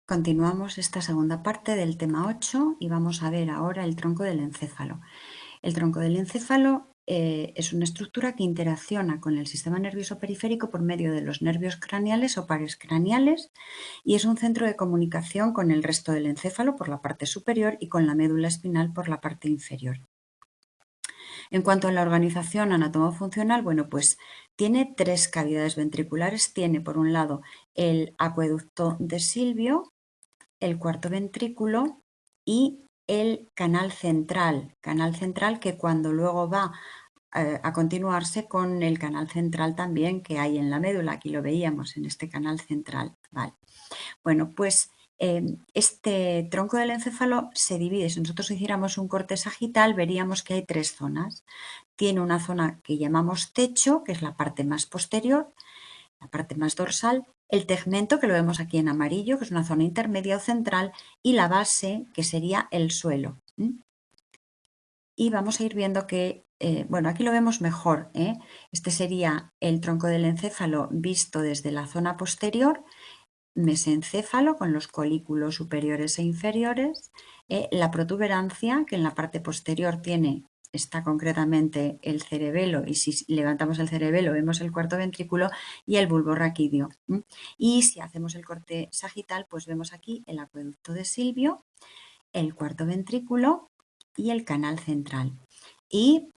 Continuamos esta segunda parte del tema 8 y vamos a ver ahora el tronco del encéfalo. El tronco del encéfalo es una estructura que interacciona con el sistema nervioso periférico por medio de los nervios craneales o pares craneales y es un centro de comunicación con el resto del encéfalo por la parte superior y con la médula espinal por la parte inferior. En cuanto a la organización anatomofuncional, bueno, pues tiene tres cavidades ventriculares. Tiene por un lado el acueducto de Silvio, el cuarto ventrículo y el canal central que cuando luego va a continuarse con el canal central también que hay en la médula, aquí lo veíamos en este canal central. Vale. Bueno, pues este tronco del encéfalo se divide. Si nosotros hiciéramos un corte sagital, veríamos que hay tres zonas. Tiene una zona que llamamos techo, que es la parte más posterior, la parte más dorsal, el tegmento, que lo vemos aquí en amarillo, que es una zona intermedia o central, y la base, que sería el suelo. Y vamos a ir viendo que, bueno, aquí lo vemos mejor. Este sería el tronco del encéfalo visto desde la zona posterior, mesencéfalo con los colículos superiores e inferiores, la protuberancia, que en la parte posterior está concretamente el cerebelo, y si levantamos el cerebelo vemos el cuarto ventrículo, y el bulbo raquídeo. Y si hacemos el corte sagital, pues vemos aquí el acueducto de Silvio, el cuarto ventrículo y el canal central. Y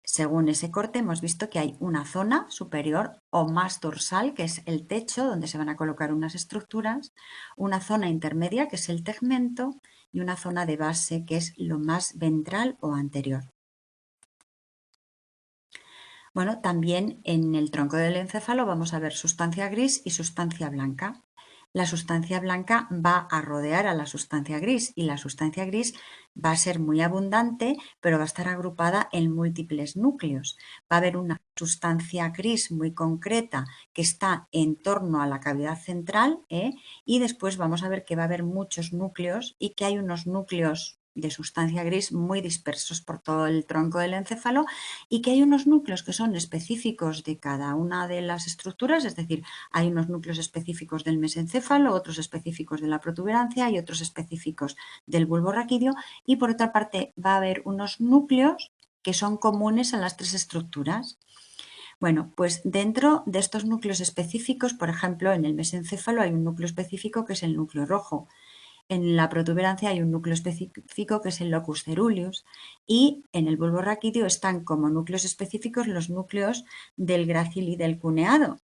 según ese corte hemos visto que hay una zona superior o más dorsal, que es el techo, donde se van a colocar unas estructuras, una zona intermedia, que es el tegmento, y una zona de base, que es lo más ventral o anterior. Bueno, también en el tronco del encéfalo vamos a ver sustancia gris y sustancia blanca. La sustancia blanca va a rodear a la sustancia gris y la sustancia gris va a ser muy abundante, pero va a estar agrupada en múltiples núcleos. Va a haber una sustancia gris muy concreta que está en torno a la cavidad central, y después vamos a ver que va a haber muchos núcleos y que hay unos núcleos de sustancia gris muy dispersos por todo el tronco del encéfalo, y que hay unos núcleos que son específicos de cada una de las estructuras, es decir, hay unos núcleos específicos del mesencéfalo, otros específicos de la protuberancia y otros específicos del bulbo raquídeo, y por otra parte va a haber unos núcleos que son comunes a las tres estructuras. Bueno, pues dentro de estos núcleos específicos, por ejemplo, en el mesencéfalo hay un núcleo específico que es el núcleo rojo. En la protuberancia hay un núcleo específico que es el locus ceruleus, y en el bulbo raquídeo están como núcleos específicos los núcleos del grácil y del cuneado.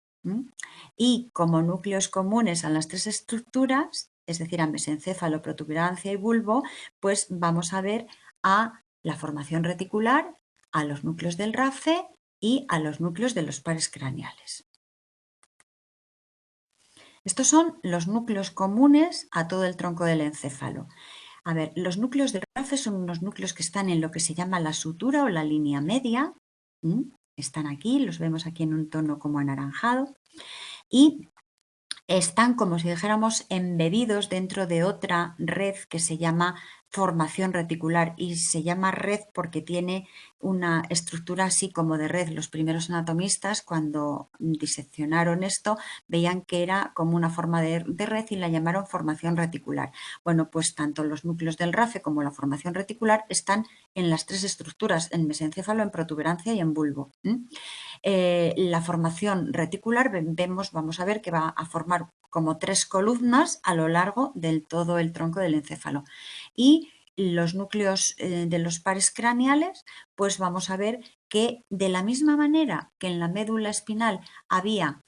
Y como núcleos comunes a las tres estructuras, es decir, a mesencéfalo, protuberancia y bulbo, pues vamos a ver a la formación reticular, a los núcleos del RAFE y a los núcleos de los pares craneales. Estos son los núcleos comunes a todo el tronco del encéfalo. A ver, los núcleos del RAFE son unos núcleos que están en lo que se llama la sutura o la línea media. Están aquí, los vemos aquí en un tono como anaranjado. Y están, como si dijéramos, embebidos dentro de otra red que se llama formación reticular, y se llama red porque tiene una estructura así como de red. Los primeros anatomistas, cuando diseccionaron esto, veían que era como una forma de red y la llamaron formación reticular. Bueno, pues tanto los núcleos del RAFE como la formación reticular están en las tres estructuras, en mesencéfalo, en protuberancia y en bulbo. La formación reticular vamos a ver que va a formar como tres columnas a lo largo del todo el tronco del encéfalo. Y los núcleos de los pares craneales, pues vamos a ver que de la misma manera que en la médula espinal había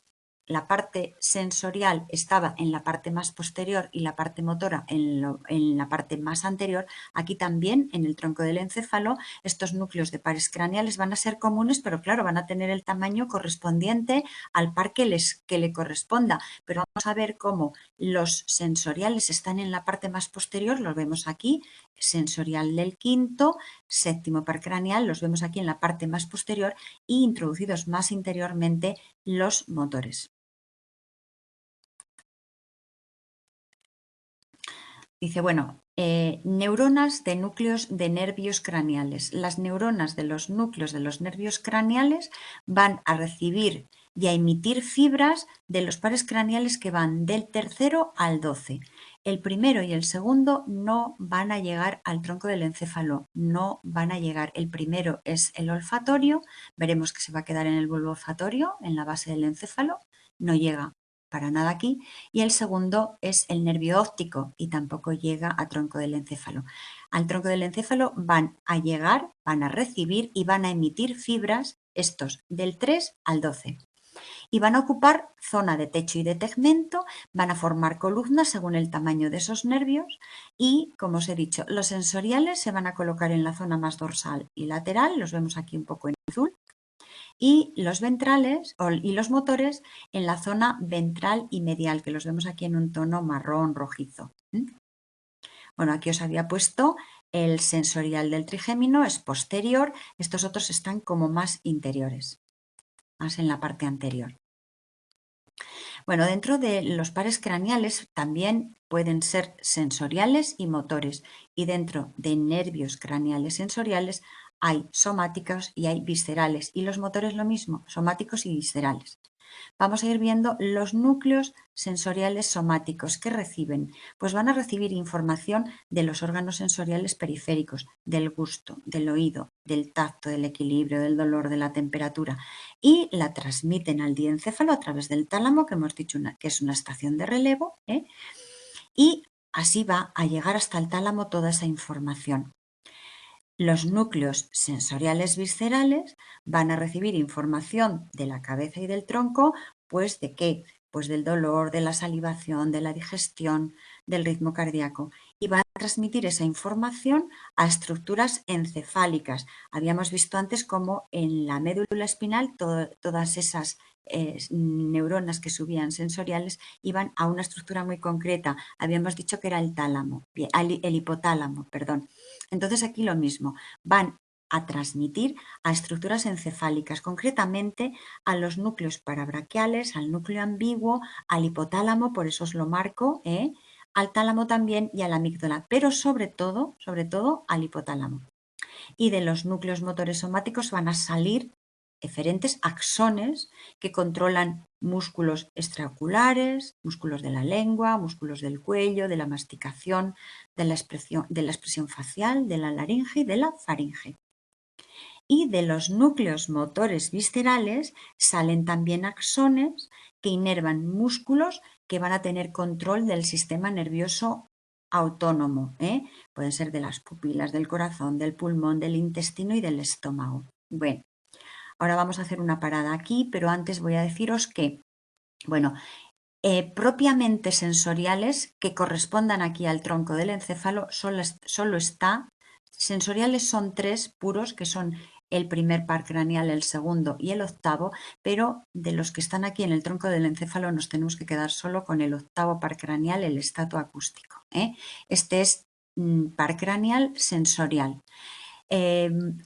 la parte sensorial estaba en la parte más posterior y la parte motora en la parte más anterior, aquí también en el tronco del encéfalo estos núcleos de pares craneales van a ser comunes, pero claro, van a tener el tamaño correspondiente al par que le corresponda. Pero vamos a ver cómo los sensoriales están en la parte más posterior, los vemos aquí, sensorial del quinto, séptimo par craneal, los vemos aquí en la parte más posterior, y introducidos más interiormente los motores. Dice, bueno, neuronas de núcleos de nervios craneales. Las neuronas de los núcleos de los nervios craneales van a recibir y a emitir fibras de los pares craneales que van del tercero al 12. El primero y el segundo no van a llegar al tronco del encéfalo, no van a llegar. El primero es el olfatorio, veremos que se va a quedar en el bulbo olfatorio, en la base del encéfalo, no llega para nada aquí. Y el segundo es el nervio óptico y tampoco llega a tronco del encéfalo. Al tronco del encéfalo van a llegar, van a recibir y van a emitir fibras, estos del 3 al 12. Y van a ocupar zona de techo y de tegmento, van a formar columnas según el tamaño de esos nervios y, como os he dicho, los sensoriales se van a colocar en la zona más dorsal y lateral, los vemos aquí un poco en azul, y los ventrales y los motores en la zona ventral y medial, que los vemos aquí en un tono marrón rojizo. Bueno, aquí os había puesto el sensorial del trigémino, es posterior, estos otros están como más interiores, más en la parte anterior. Bueno, dentro de los pares craneales también pueden ser sensoriales y motores, y dentro de nervios craneales sensoriales hay somáticos y hay viscerales, y los motores lo mismo, somáticos y viscerales. Vamos a ir viendo los núcleos sensoriales somáticos que reciben. Pues van a recibir información de los órganos sensoriales periféricos, del gusto, del oído, del tacto, del equilibrio, del dolor, de la temperatura y la transmiten al diencéfalo a través del tálamo, que hemos dicho que es una estación de relevo, y así va a llegar hasta el tálamo toda esa información. Los núcleos sensoriales viscerales van a recibir información de la cabeza y del tronco, pues ¿de qué? Pues del dolor, de la salivación, de la digestión, del ritmo cardíaco. Y van a transmitir esa información a estructuras encefálicas. Habíamos visto antes cómo en la médula espinal todas esas neuronas que subían sensoriales iban a una estructura muy concreta. Habíamos dicho que era el tálamo, el hipotálamo, perdón. Entonces aquí lo mismo, van a transmitir a estructuras encefálicas, concretamente a los núcleos parabraquiales, al núcleo ambiguo, al hipotálamo, por eso os lo marco, al tálamo también y a la amígdala, pero sobre todo al hipotálamo. Y de los núcleos motores somáticos van a salir diferentes axones que controlan músculos extraoculares, músculos de la lengua, músculos del cuello, de la masticación, de la expresión facial, de la laringe y de la faringe. Y de los núcleos motores viscerales salen también axones que inervan músculos que van a tener control del sistema nervioso autónomo. Pueden ser de las pupilas, del corazón, del pulmón, del intestino y del estómago. Bueno, ahora vamos a hacer una parada aquí, pero antes voy a deciros que, bueno, propiamente sensoriales que correspondan aquí al tronco del encéfalo solo está, sensoriales son 3 puros, que son el primer par craneal, el segundo y el octavo, pero de los que están aquí en el tronco del encéfalo nos tenemos que quedar solo con el octavo par craneal, el estato acústico. Este es par craneal sensorial.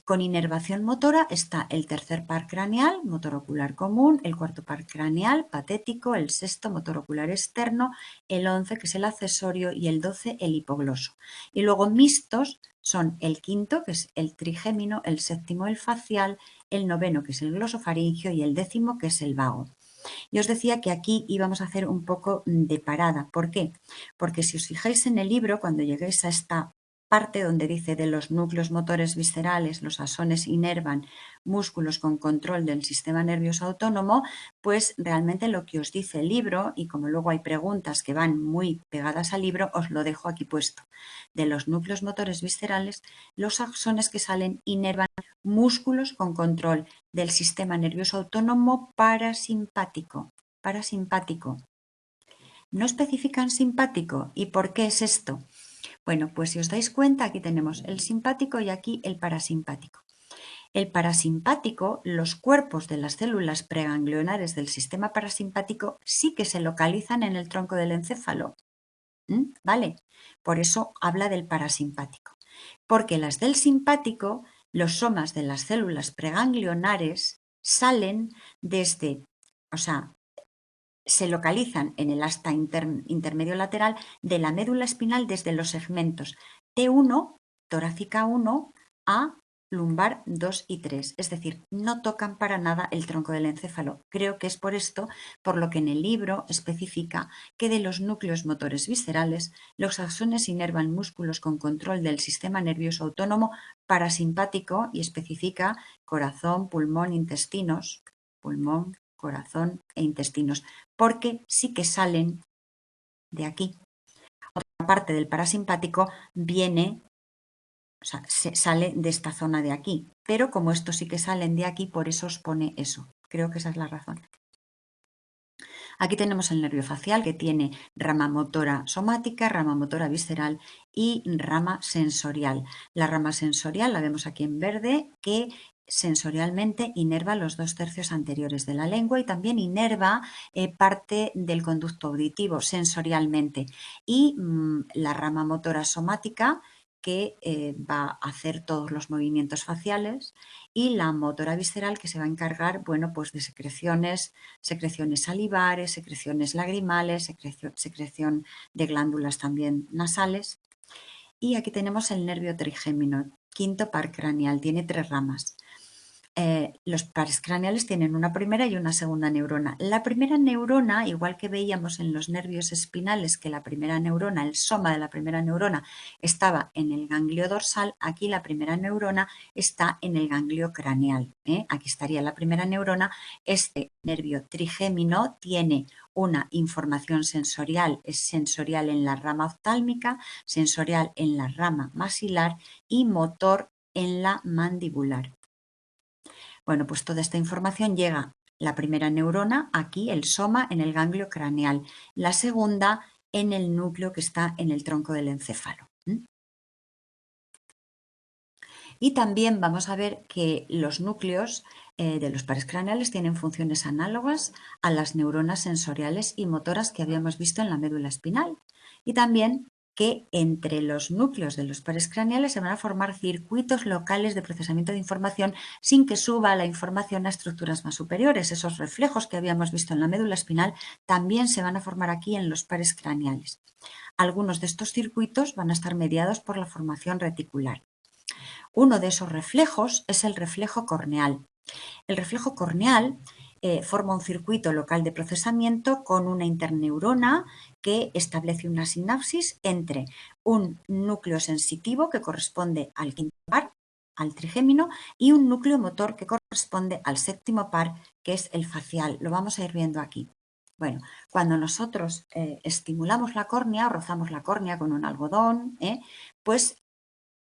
Con inervación motora está el tercer par craneal, motor ocular común, el cuarto par craneal, patético, el sexto, motor ocular externo, el 11, que es el accesorio, y el 12, el hipogloso. Y luego mixtos son el quinto, que es el trigémino, el séptimo, el facial, el noveno, que es el glosofaringio, y el décimo, que es el vago. Y os decía que aquí íbamos a hacer un poco de parada. ¿Por qué? Porque si os fijáis en el libro, cuando lleguéis a esta parte donde dice de los núcleos motores viscerales, los axones inervan músculos con control del sistema nervioso autónomo, pues realmente lo que os dice el libro, y como luego hay preguntas que van muy pegadas al libro, os lo dejo aquí puesto. De los núcleos motores viscerales, los axones que salen inervan músculos con control del sistema nervioso autónomo parasimpático. Parasimpático. No especifican simpático. ¿Y por qué es esto? Bueno, pues si os dais cuenta, aquí tenemos el simpático y aquí el parasimpático. El parasimpático, los cuerpos de las células preganglionares del sistema parasimpático sí que se localizan en el tronco del encéfalo. ¿Vale? Por eso habla del parasimpático. Porque las del simpático, los somas de las células preganglionares salen desde, o sea, se localizan en el asta intermedio lateral de la médula espinal desde los segmentos T1, torácica 1, a lumbar 2 y 3, es decir, no tocan para nada el tronco del encéfalo. Creo que es por esto por lo que en el libro especifica que de los núcleos motores viscerales, los axones inervan músculos con control del sistema nervioso autónomo parasimpático y especifica corazón, pulmón, corazón e intestinos, porque sí que salen de aquí. Otra parte del parasimpático viene, o sea, sale de esta zona de aquí, pero como estos sí que salen de aquí, por eso os pone eso. Creo que esa es la razón. Aquí tenemos el nervio facial que tiene rama motora somática, rama motora visceral y rama sensorial. La rama sensorial la vemos aquí en verde, que sensorialmente inerva los 2/3 anteriores de la lengua y también inerva parte del conducto auditivo sensorialmente. Y la rama motora somática que va a hacer todos los movimientos faciales, y la motora visceral que se va a encargar, bueno, pues de secreciones salivares, secreciones lagrimales, secreción de glándulas también nasales. Y aquí tenemos el nervio trigémino, quinto par craneal, tiene 3 ramas. Los pares craneales tienen una primera y una segunda neurona. La primera neurona, igual que veíamos en los nervios espinales, que la primera neurona, el soma de la primera neurona estaba en el ganglio dorsal, aquí la primera neurona está en el ganglio craneal. Aquí estaría la primera neurona. Este nervio trigémino tiene una información sensorial, es sensorial en la rama oftálmica, sensorial en la rama maxilar y motor en la mandibular. Bueno, pues toda esta información llega la primera neurona aquí, el soma, en el ganglio craneal, la segunda en el núcleo que está en el tronco del encéfalo. Y también vamos a ver que los núcleos de los pares craneales tienen funciones análogas a las neuronas sensoriales y motoras que habíamos visto en la médula espinal. Y también que entre los núcleos de los pares craneales se van a formar circuitos locales de procesamiento de información sin que suba la información a estructuras más superiores. Esos reflejos que habíamos visto en la médula espinal también se van a formar aquí en los pares craneales. Algunos de estos circuitos van a estar mediados por la formación reticular. Uno de esos reflejos es el reflejo corneal. El reflejo corneal forma un circuito local de procesamiento con una interneurona que establece una sinapsis entre un núcleo sensitivo que corresponde al quinto par, al trigémino, y un núcleo motor que corresponde al séptimo par, que es el facial. Lo vamos a ir viendo aquí. Bueno, cuando nosotros estimulamos la córnea o rozamos la córnea con un algodón, pues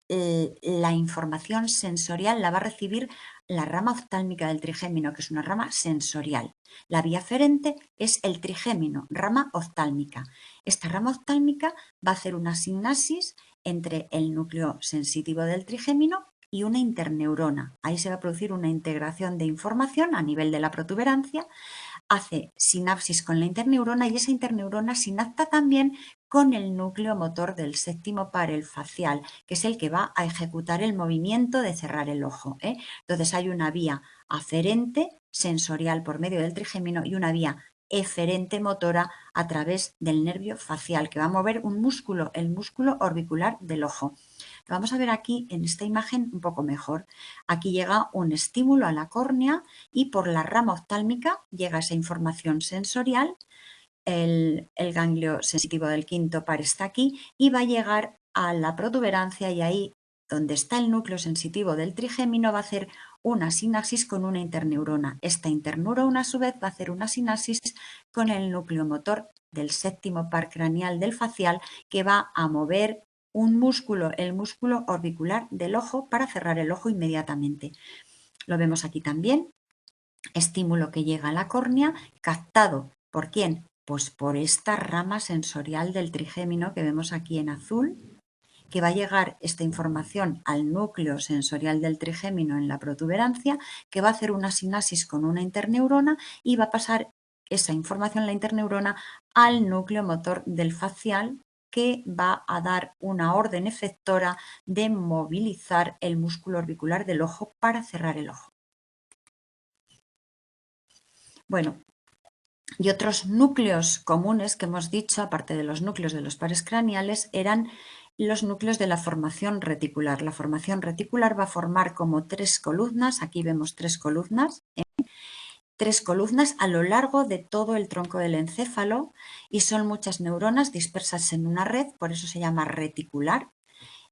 la información sensorial la va a recibir la rama oftálmica del trigémino, que es una rama sensorial. La vía aferente es el trigémino, rama oftálmica. Esta rama oftálmica va a hacer una sinapsis entre el núcleo sensitivo del trigémino y una interneurona. Ahí se va a producir una integración de información a nivel de la protuberancia, hace sinapsis con la interneurona y esa interneurona sinapta también con el núcleo motor del séptimo par, el facial, que es el que va a ejecutar el movimiento de cerrar el ojo. Entonces hay una vía aferente sensorial por medio del trigémino y una vía eferente motora a través del nervio facial, que va a mover un músculo, el músculo orbicular del ojo. Lo vamos a ver aquí en esta imagen un poco mejor. Aquí llega un estímulo a la córnea y por la rama oftálmica llega esa información sensorial. El ganglio sensitivo del quinto par está aquí y va a llegar a la protuberancia, y ahí donde está el núcleo sensitivo del trigémino va a hacer una sinapsis con una interneurona. Esta interneurona a su vez va a hacer una sinapsis con el núcleo motor del séptimo par craneal del facial, que va a mover un músculo, el músculo orbicular del ojo, para cerrar el ojo inmediatamente. Lo vemos aquí también. Estímulo que llega a la córnea, captado ¿por quién? Pues por esta rama sensorial del trigémino que vemos aquí en azul, que va a llegar esta información al núcleo sensorial del trigémino en la protuberancia, que va a hacer una sinapsis con una interneurona y va a pasar esa información, la interneurona, al núcleo motor del facial, que va a dar una orden efectora de movilizar el músculo orbicular del ojo para cerrar el ojo. Bueno, y otros núcleos comunes que hemos dicho, aparte de los núcleos de los pares craneales, eran los núcleos de la formación reticular. La formación reticular va a formar como 3 columnas, aquí vemos 3 columnas, 3 columnas a lo largo de todo el tronco del encéfalo y son muchas neuronas dispersas en una red, por eso se llama reticular.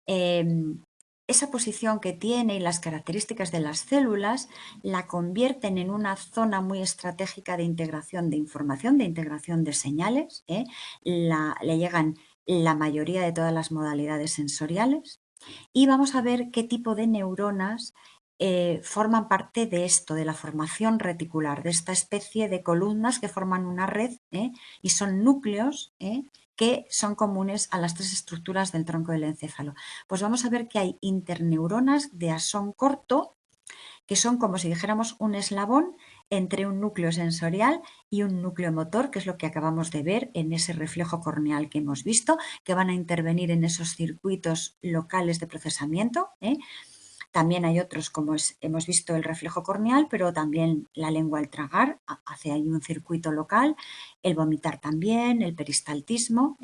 Esa posición que tiene y las características de las células la convierten en una zona muy estratégica de integración de información, de integración de señales. Le llegan la mayoría de todas las modalidades sensoriales y vamos a ver qué tipo de neuronas forman parte de esto, de la formación reticular, de esta especie de columnas que forman una red y son núcleos que son comunes a las 3 estructuras del tronco del encéfalo. Pues vamos a ver que hay interneuronas de axón corto, que son como si dijéramos un eslabón entre un núcleo sensorial y un núcleo motor, que es lo que acabamos de ver en ese reflejo corneal que hemos visto, que van a intervenir en esos circuitos locales de procesamiento. También hay otros, como hemos visto el reflejo corneal, pero también la lengua al tragar hace ahí un circuito local, el vomitar también, el peristaltismo,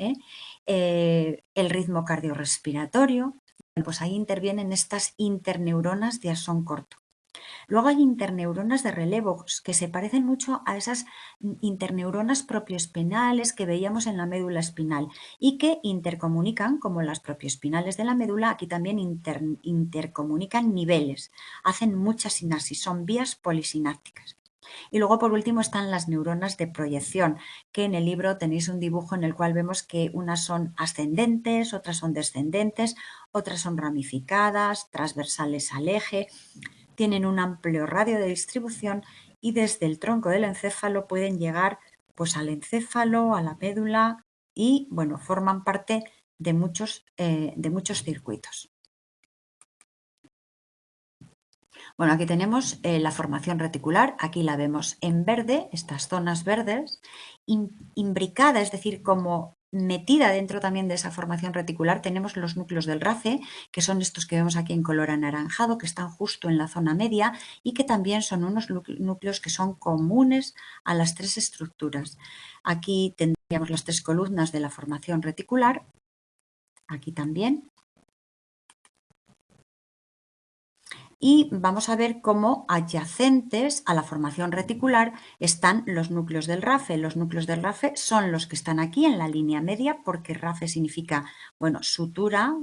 el ritmo cardiorrespiratorio. Pues ahí intervienen estas interneuronas de axón corto. Luego hay interneuronas de relevo que se parecen mucho a esas interneuronas propioespinales que veíamos en la médula espinal y que intercomunican, como las propioespinales de la médula, aquí también intercomunican niveles, hacen mucha sinapsis, son vías polisinápticas. Y luego, por último, están las neuronas de proyección, que en el libro tenéis un dibujo en el cual vemos que unas son ascendentes, otras son descendentes, otras son ramificadas, transversales al eje. Tienen un amplio radio de distribución y desde el tronco del encéfalo pueden llegar pues, al encéfalo, a la médula y bueno, forman parte de muchos circuitos. Bueno, aquí tenemos la formación reticular, aquí la vemos en verde, estas zonas verdes, imbricada, es decir, como metida dentro también de esa formación reticular tenemos los núcleos del RAFE, que son estos que vemos aquí en color anaranjado, que están justo en la zona media y que también son unos núcleos que son comunes a las 3 estructuras. Aquí tendríamos las 3 columnas de la formación reticular, aquí también. Y vamos a ver cómo adyacentes a la formación reticular están los núcleos del RAFE. Los núcleos del RAFE son los que están aquí en la línea media porque RAFE significa, bueno, sutura,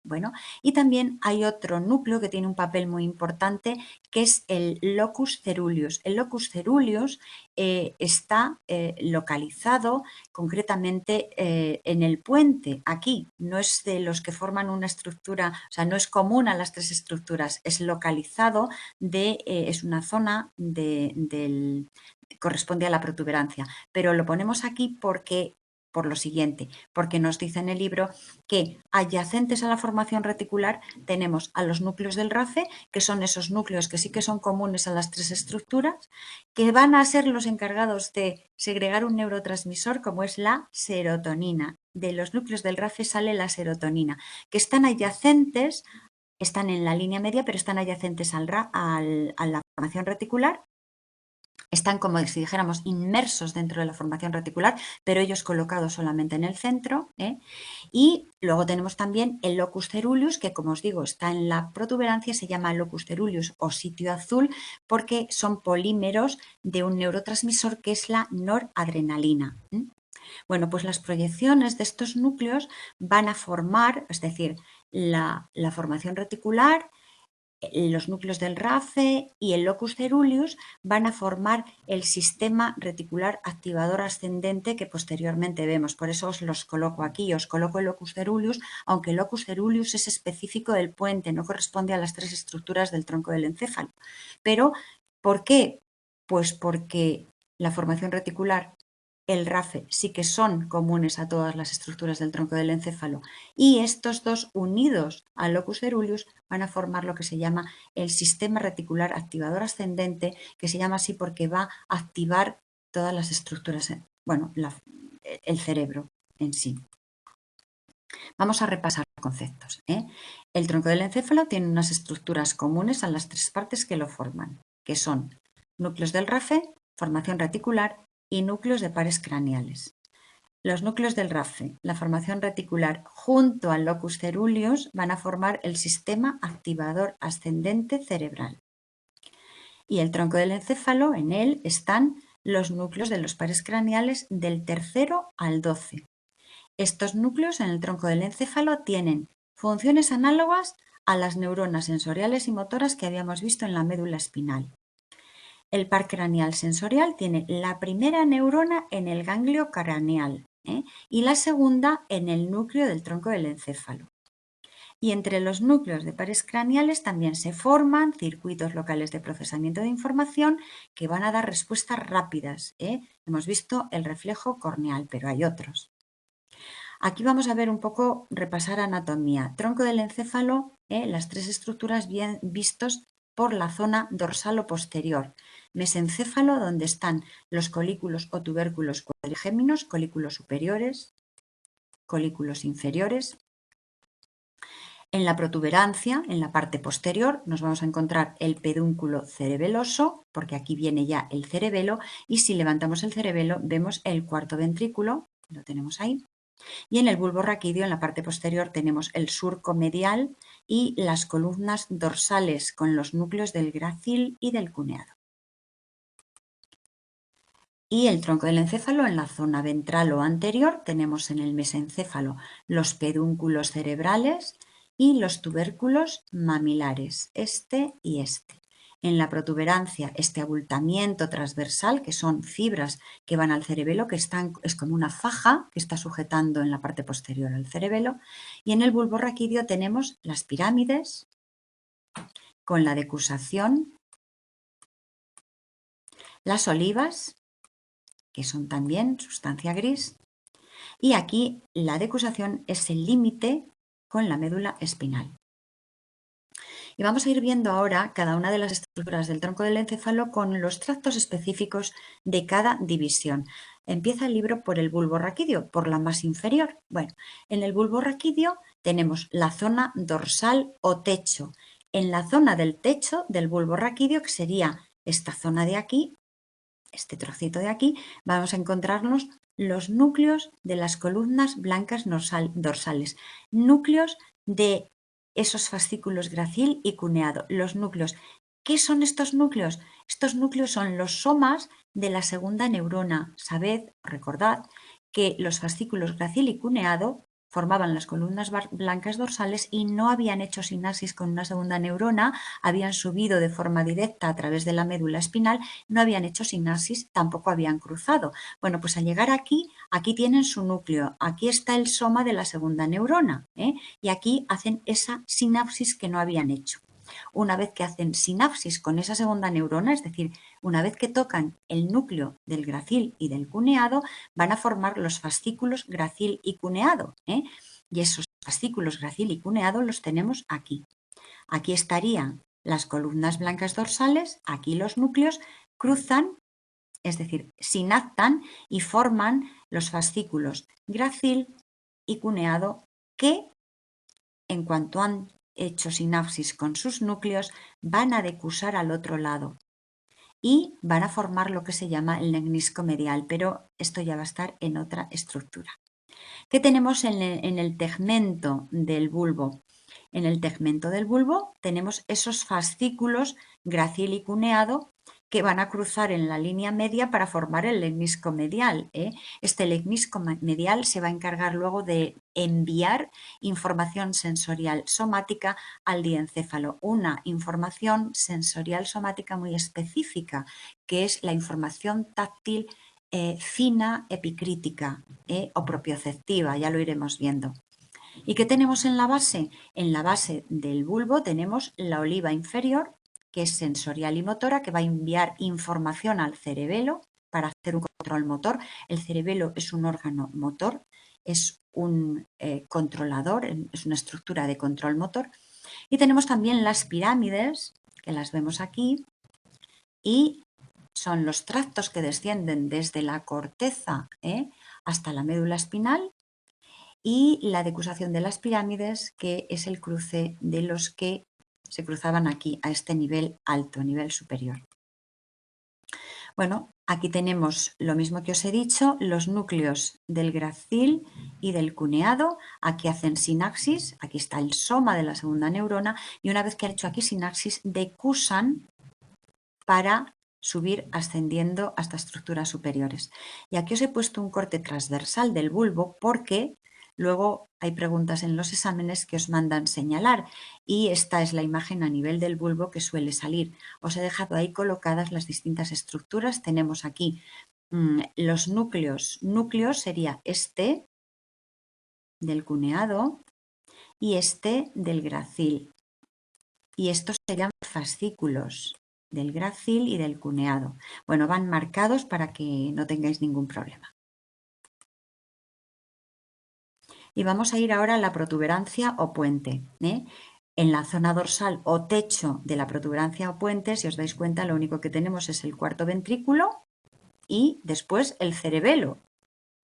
bueno, y también hay otro núcleo que tiene un papel muy importante que es el locus ceruleus. El locus ceruleus está localizado concretamente en el puente, aquí, no es de los que forman una estructura, o sea, no es común a las 3 estructuras, es localizado es una zona corresponde a la protuberancia, pero lo ponemos aquí porque por lo siguiente, porque nos dice en el libro que adyacentes a la formación reticular tenemos a los núcleos del RAFE, que son esos núcleos que sí que son comunes a las 3 estructuras, que van a ser los encargados de segregar un neurotransmisor como es la serotonina. De los núcleos del RAFE sale la serotonina, que están adyacentes, están en la línea media, pero están adyacentes a la formación reticular. Están como si dijéramos inmersos dentro de la formación reticular, pero ellos colocados solamente en el centro. Y luego tenemos también el locus ceruleus, que como os digo está en la protuberancia, se llama locus ceruleus o sitio azul porque son polímeros de un neurotransmisor que es la noradrenalina. Bueno, pues las proyecciones de estos núcleos van a formar, es decir, la formación reticular, los núcleos del RAFE y el locus ceruleus van a formar el sistema reticular activador ascendente que posteriormente vemos. Por eso os los coloco aquí, os coloco el locus ceruleus, aunque el locus ceruleus es específico del puente, no corresponde a las 3 estructuras del tronco del encéfalo. Pero, ¿por qué? Pues porque la formación reticular, el RAFE, sí que son comunes a todas las estructuras del tronco del encéfalo y estos dos unidos al locus ceruleus van a formar lo que se llama el sistema reticular activador ascendente, que se llama así porque va a activar todas las estructuras, bueno, el cerebro en sí. Vamos a repasar conceptos. El tronco del encéfalo tiene unas estructuras comunes a las 3 partes que lo forman, que son núcleos del RAFE, formación reticular y núcleos de pares craneales. Los núcleos del RAFE, la formación reticular junto al locus ceruleus van a formar el sistema activador ascendente cerebral. Y el tronco del encéfalo, en él están los núcleos de los pares craneales del 3º al 12. Estos núcleos en el tronco del encéfalo tienen funciones análogas a las neuronas sensoriales y motoras que habíamos visto en la médula espinal. El par craneal sensorial tiene la primera neurona en el ganglio craneal y la segunda en el núcleo del tronco del encéfalo. Y entre los núcleos de pares craneales también se forman circuitos locales de procesamiento de información que van a dar respuestas rápidas. Hemos visto el reflejo corneal, pero hay otros. Aquí vamos a ver un poco, repasar anatomía. Tronco del encéfalo, las tres estructuras bien vistos por la zona dorsal o posterior. Mesencéfalo, donde están los colículos o tubérculos cuadrigéminos, colículos superiores, colículos inferiores. En la protuberancia, en la parte posterior, nos vamos a encontrar el pedúnculo cerebeloso, porque aquí viene ya el cerebelo, y si levantamos el cerebelo vemos el cuarto ventrículo, lo tenemos ahí. Y en el bulbo raquídeo, en la parte posterior, tenemos el surco medial y las columnas dorsales con los núcleos del gracil y del cuneado. Y el tronco del encéfalo, en la zona ventral o anterior, tenemos en el mesencéfalo los pedúnculos cerebrales y los tubérculos mamilares, este y este. En la protuberancia, este abultamiento transversal, que son fibras que van al cerebelo, que es como una faja que está sujetando en la parte posterior al cerebelo. Y en el bulbo raquídeo tenemos las pirámides con la decusación, las olivas, que son también sustancia gris, y aquí la decusación es el límite con la médula espinal. Y vamos a ir viendo ahora cada una de las estructuras del tronco del encéfalo con los tractos específicos de cada división. Empieza el libro por el bulbo raquídeo, por la más inferior. Bueno, en el bulbo raquídeo tenemos la zona dorsal o techo. En la zona del techo del bulbo raquídeo, que sería esta zona de aquí, este trocito de aquí, vamos a encontrarnos los núcleos de las columnas blancas dorsales, núcleos de esos fascículos gracil y cuneado, los núcleos. ¿Qué son estos núcleos? Estos núcleos son los somas de la segunda neurona. Sabed, recordad, que los fascículos gracil y cuneado formaban las columnas blancas dorsales y no habían hecho sinapsis con una segunda neurona, habían subido de forma directa a través de la médula espinal, no habían hecho sinapsis, tampoco habían cruzado. Bueno, pues al llegar aquí, aquí tienen su núcleo, aquí está el soma de la segunda neurona, y aquí hacen esa sinapsis que no habían hecho. Una vez que hacen sinapsis con esa segunda neurona, es decir, una vez que tocan el núcleo del gracil y del cuneado, van a formar los fascículos gracil y cuneado. Y esos fascículos gracil y cuneado los tenemos aquí. Aquí estarían las columnas blancas dorsales, aquí los núcleos, cruzan, es decir, sinaptan y forman los fascículos gracil y cuneado que, en cuanto han hecho sinapsis con sus núcleos, van a decusar al otro lado y van a formar lo que se llama el lecnisco medial, pero esto ya va a estar en otra estructura. ¿Qué tenemos en el tegmento del bulbo? En el tegmento del bulbo tenemos esos fascículos gracil y cuneado que van a cruzar en la línea media para formar el lecnisco medial. Este lecnisco medial se va a encargar luego de enviar información sensorial somática al diencéfalo, una información sensorial somática muy específica, que es la información táctil fina epicrítica o propioceptiva, ya lo iremos viendo. ¿Y qué tenemos en la base? En la base del bulbo tenemos la oliva inferior, que es sensorial y motora, que va a enviar información al cerebelo para hacer un control motor. El cerebelo es un órgano motor, es un controlador, es una estructura de control motor. Y tenemos también las pirámides, que las vemos aquí, y son los tractos que descienden desde la corteza hasta la médula espinal, y la decusación de las pirámides, que es el cruce de los que se cruzaban aquí a este nivel alto, nivel superior. Bueno, aquí tenemos lo mismo que os he dicho, los núcleos del gracil y del cuneado. Aquí hacen sinapsis, aquí está el soma de la segunda neurona y una vez que han hecho aquí sinapsis, decusan para subir ascendiendo hasta estructuras superiores. Y aquí os he puesto un corte transversal del bulbo porque luego hay preguntas en los exámenes que os mandan señalar y esta es la imagen a nivel del bulbo que suele salir. Os he dejado ahí colocadas las distintas estructuras. Tenemos aquí los núcleos. Núcleos sería este del cuneado y este del gracil. Y estos serían fascículos del gracil y del cuneado. Bueno, van marcados para que no tengáis ningún problema. Y vamos a ir ahora a la protuberancia o puente. En la zona dorsal o techo de la protuberancia o puente, si os dais cuenta, lo único que tenemos es el cuarto ventrículo y después el cerebelo,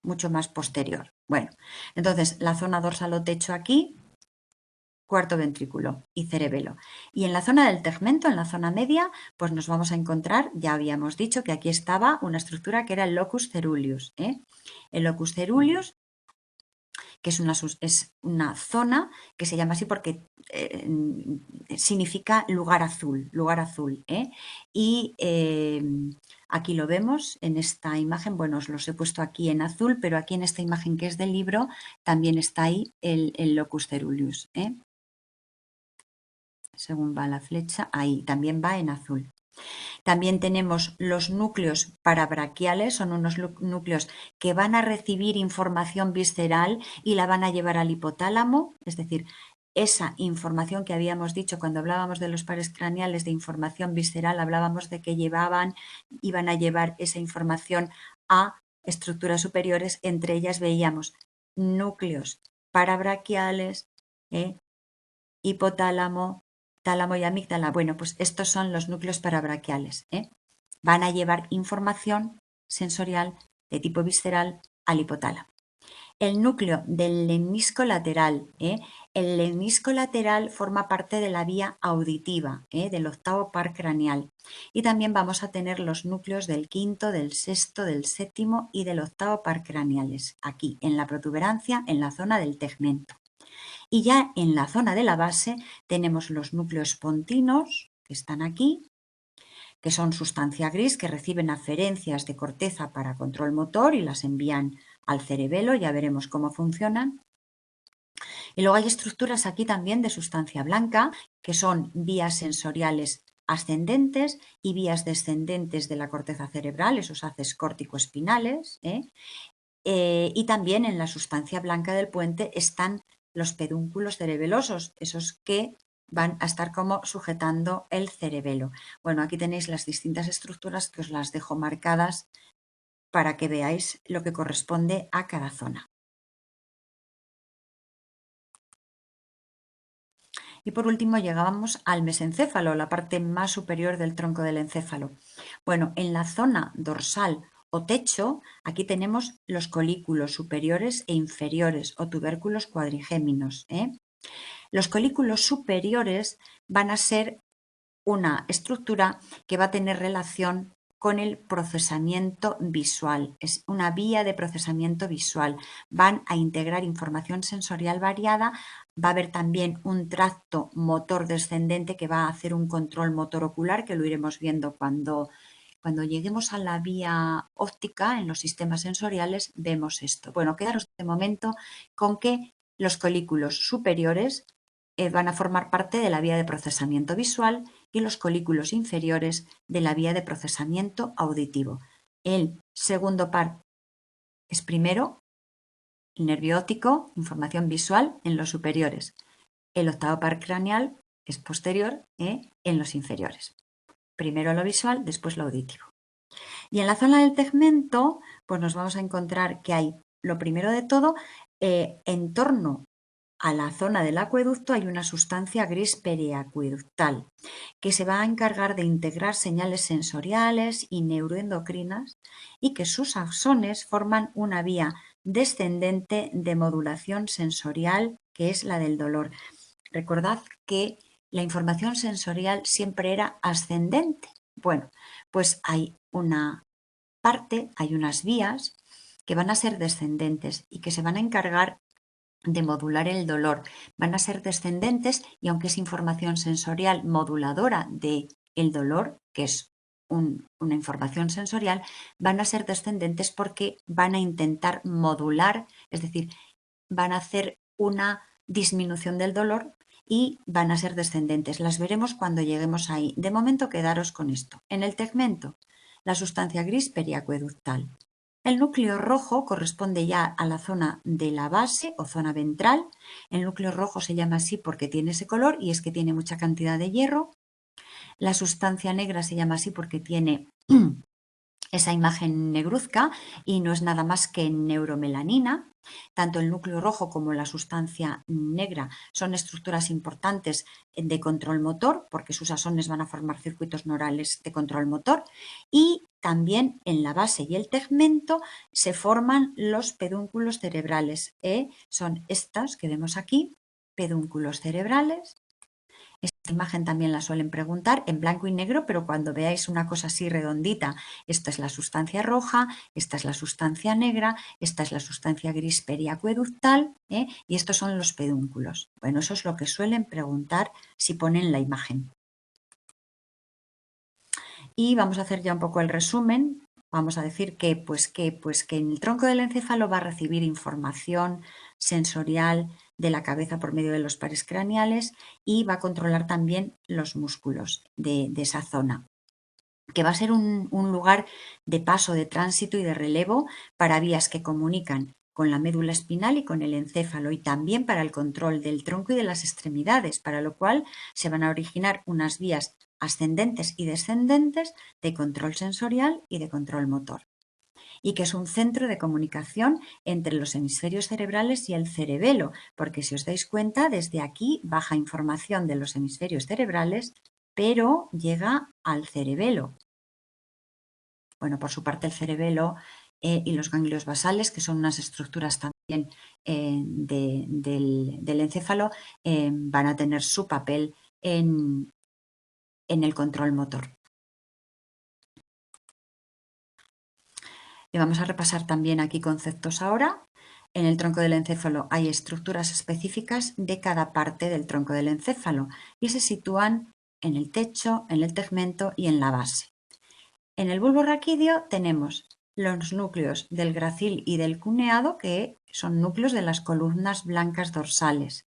mucho más posterior. Bueno, entonces la zona dorsal o techo aquí, cuarto ventrículo y cerebelo. Y en la zona del tegmento, en la zona media, pues nos vamos a encontrar, ya habíamos dicho que aquí estaba una estructura que era el locus ceruleus. El locus ceruleus, que es una zona que se llama así porque significa lugar azul, lugar azul. Y aquí lo vemos en esta imagen, bueno, os los he puesto aquí en azul, pero aquí en esta imagen que es del libro también está ahí el locus ceruleus. Según va la flecha, ahí también va en azul. También tenemos los núcleos parabraquiales, son unos núcleos que van a recibir información visceral y la van a llevar al hipotálamo, es decir, esa información que habíamos dicho cuando hablábamos de los pares craneales de información visceral, hablábamos de que iban a llevar esa información a estructuras superiores, entre ellas veíamos núcleos parabraquiales, hipotálamo, tálamo y amígdala. Bueno, pues estos son los núcleos parabraquiales. Van a llevar información sensorial de tipo visceral al hipotálamo. El núcleo del lemnisco lateral. El lemnisco lateral forma parte de la vía auditiva, del octavo par craneal. Y también vamos a tener los núcleos del quinto, del sexto, del séptimo y del octavo par craneales, aquí en la protuberancia, en la zona del tegmento. Y ya en la zona de la base tenemos los núcleos pontinos, que están aquí, que son sustancia gris que reciben aferencias de corteza para control motor y las envían al cerebelo, ya veremos cómo funcionan. Y luego hay estructuras aquí también de sustancia blanca, que son vías sensoriales ascendentes y vías descendentes de la corteza cerebral, esos haces córtico-espinales. Y también en la sustancia blanca del puente están los pedúnculos cerebelosos, esos que van a estar como sujetando el cerebelo. Bueno, aquí tenéis las distintas estructuras que os las dejo marcadas para que veáis lo que corresponde a cada zona. Y por último llegábamos al mesencéfalo, la parte más superior del tronco del encéfalo. Bueno, en la zona dorsal o techo, aquí tenemos los colículos superiores e inferiores o tubérculos cuadrigéminos. Los colículos superiores van a ser una estructura que va a tener relación con el procesamiento visual. Es una vía de procesamiento visual. Van a integrar información sensorial variada. Va a haber también un tracto motor descendente que va a hacer un control motor ocular, que lo iremos viendo cuando lleguemos a la vía óptica en los sistemas sensoriales, vemos esto. Bueno, quedaros de momento con que los colículos superiores van a formar parte de la vía de procesamiento visual y los colículos inferiores de la vía de procesamiento auditivo. El segundo par es primero, el nervio óptico, información visual en los superiores. El octavo par craneal es posterior en los inferiores. Primero lo visual, después lo auditivo. Y en la zona del tegmento, pues nos vamos a encontrar que hay, lo primero de todo, en torno a la zona del acueducto hay una sustancia gris periacueductal que se va a encargar de integrar señales sensoriales y neuroendocrinas y que sus axones forman una vía descendente de modulación sensorial que es la del dolor. Recordad que la información sensorial siempre era ascendente. Bueno, pues hay una parte, hay unas vías que van a ser descendentes y que se van a encargar de modular el dolor. Van a ser descendentes y aunque es información sensorial moduladora de el dolor, que es una información sensorial, van a ser descendentes porque van a intentar modular, es decir, van a hacer una disminución del dolor y van a ser descendentes. Las veremos cuando lleguemos ahí. De momento quedaros con esto. En el tegmento, la sustancia gris periacueductal. El núcleo rojo corresponde ya a la zona de la base o zona ventral. El núcleo rojo se llama así porque tiene ese color y es que tiene mucha cantidad de hierro. La sustancia negra se llama así porque tiene esa imagen negruzca y no es nada más que neuromelanina. Tanto el núcleo rojo como la sustancia negra son estructuras importantes de control motor porque sus axones van a formar circuitos neurales de control motor y también en la base y el tegmento se forman los pedúnculos cerebrales. Son estas que vemos aquí, pedúnculos cerebrales. Esta imagen también la suelen preguntar en blanco y negro, pero cuando veáis una cosa así redondita, esta es la sustancia roja, esta es la sustancia negra, esta es la sustancia gris periacueductal y estos son los pedúnculos. Bueno, eso es lo que suelen preguntar si ponen la imagen. Y vamos a hacer ya un poco el resumen. Vamos a decir que en el tronco del encéfalo va a recibir información sensorial de la cabeza por medio de los pares craneales y va a controlar también los músculos de esa zona, que va a ser un lugar de paso, de tránsito y de relevo para vías que comunican con la médula espinal y con el encéfalo y también para el control del tronco y de las extremidades, para lo cual se van a originar unas vías ascendentes y descendentes de control sensorial y de control motor. Y que es un centro de comunicación entre los hemisferios cerebrales y el cerebelo, porque si os dais cuenta, desde aquí baja información de los hemisferios cerebrales, pero llega al cerebelo. Bueno, por su parte el cerebelo y los ganglios basales, que son unas estructuras también del encéfalo, van a tener su papel en el control motor. Y vamos a repasar también aquí conceptos ahora. En el tronco del encéfalo hay estructuras específicas de cada parte del tronco del encéfalo y se sitúan en el techo, en el tegmento y en la base. En el bulbo raquídeo tenemos los núcleos del gracil y del cuneado, que son núcleos de las columnas blancas dorsales.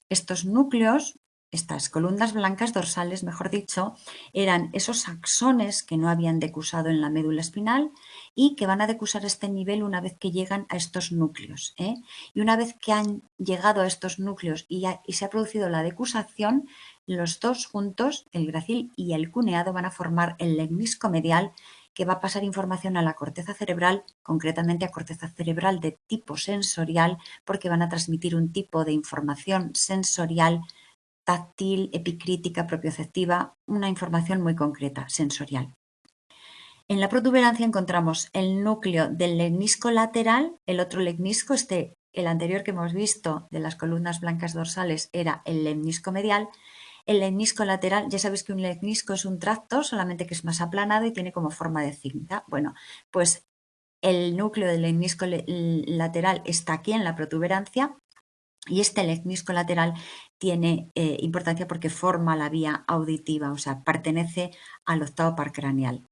Estos núcleos, estas columnas blancas dorsales, mejor dicho, eran esos axones que no habían decusado en la médula espinal y que van a decusar este nivel una vez que llegan a estos núcleos. Y una vez que han llegado a estos núcleos y se ha producido la decusación, los dos juntos, el gracil y el cuneado, van a formar el lemnisco medial que va a pasar información a la corteza cerebral, concretamente a corteza cerebral de tipo sensorial, porque van a transmitir un tipo de información sensorial, táctil, epicrítica, propioceptiva, una información muy concreta, sensorial. En la protuberancia encontramos el núcleo del lemnisco lateral, el otro lemnisco, el anterior que hemos visto de las columnas blancas dorsales era el lemnisco medial. El lemnisco lateral, ya sabéis que un lemnisco es un tracto, solamente que es más aplanado y tiene como forma de cinta. Bueno, pues el núcleo del lemnisco lateral está aquí en la protuberancia y este lemnisco lateral tiene importancia porque forma la vía auditiva, o sea, pertenece al octavo par craneal.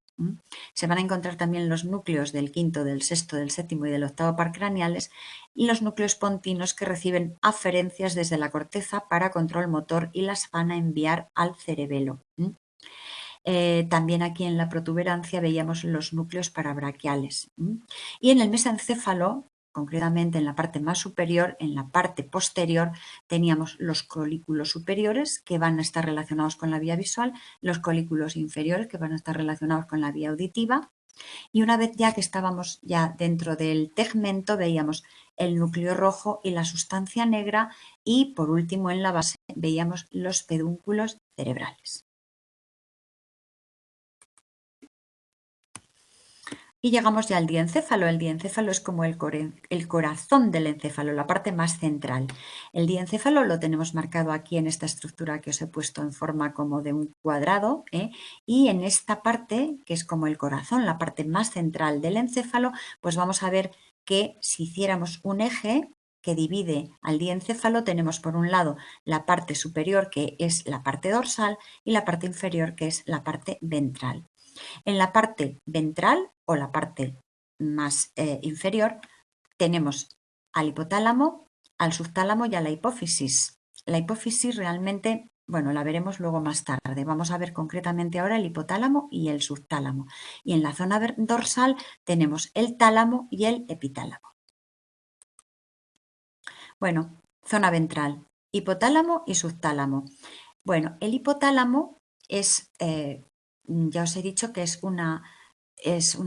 Se van a encontrar también los núcleos del quinto, del sexto, del séptimo y del octavo par craneales y los núcleos pontinos que reciben aferencias desde la corteza para control motor y las van a enviar al cerebelo. También aquí en la protuberancia veíamos los núcleos parabraquiales. Y en el mesencéfalo, concretamente en la parte más superior, en la parte posterior, teníamos los colículos superiores que van a estar relacionados con la vía visual, los colículos inferiores que van a estar relacionados con la vía auditiva. Y una vez ya que estábamos ya dentro del tegmento, veíamos el núcleo rojo y la sustancia negra y por último en la base veíamos los pedúnculos cerebrales. Y llegamos ya al diencéfalo. El diencéfalo es como el corazón del encéfalo, la parte más central. El diencéfalo lo tenemos marcado aquí en esta estructura que os he puesto en forma como de un cuadrado, ¿eh? Y en esta parte, que es como el corazón, la parte más central del encéfalo, pues vamos a ver que si hiciéramos un eje que divide al diencéfalo, tenemos por un lado la parte superior, que es la parte dorsal, y la parte inferior, que es la parte ventral. En la parte ventral o la parte más inferior tenemos al hipotálamo, al subtálamo y a la hipófisis. La hipófisis realmente, bueno, la veremos luego más tarde. Vamos a ver concretamente ahora el hipotálamo y el subtálamo. Y en la zona dorsal tenemos el tálamo y el epitálamo. Bueno, zona ventral, hipotálamo y subtálamo. Bueno, el hipotálamo es, ya os he dicho que es una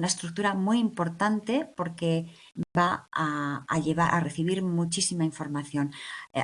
estructura muy importante porque va a recibir muchísima información.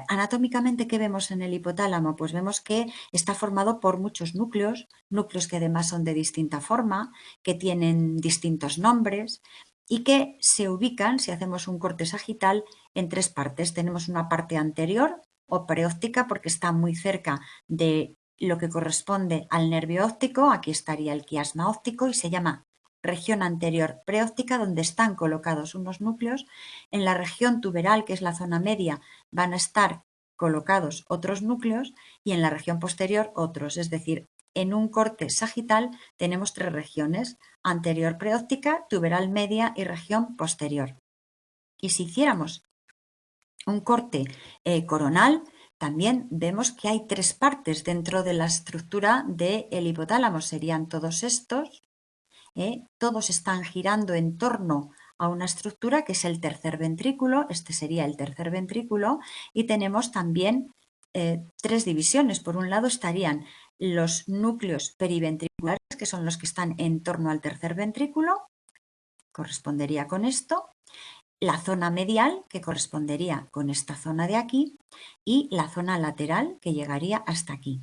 Anatómicamente, ¿qué vemos en el hipotálamo? Pues vemos que está formado por muchos núcleos, núcleos que además son de distinta forma, que tienen distintos nombres y que se ubican, si hacemos un corte sagital, en tres partes. Tenemos una parte anterior o preóptica porque está muy cerca de lo que corresponde al nervio óptico, aquí estaría el quiasma óptico y se llama región anterior preóptica, donde están colocados unos núcleos. En la región tuberal, que es la zona media, van a estar colocados otros núcleos y en la región posterior otros. Es decir, en un corte sagital tenemos tres regiones: anterior preóptica, tuberal media y región posterior. Y si hiciéramos un corte coronal, también vemos que hay tres partes dentro de la estructura del hipotálamo. Serían todos estos. Todos están girando en torno a una estructura que es el tercer ventrículo. Este sería el tercer ventrículo. Y tenemos también tres divisiones. Por un lado estarían los núcleos periventriculares, que son los que están en torno al tercer ventrículo, correspondería con esto. La zona medial, que correspondería con esta zona de aquí, y la zona lateral, que llegaría hasta aquí.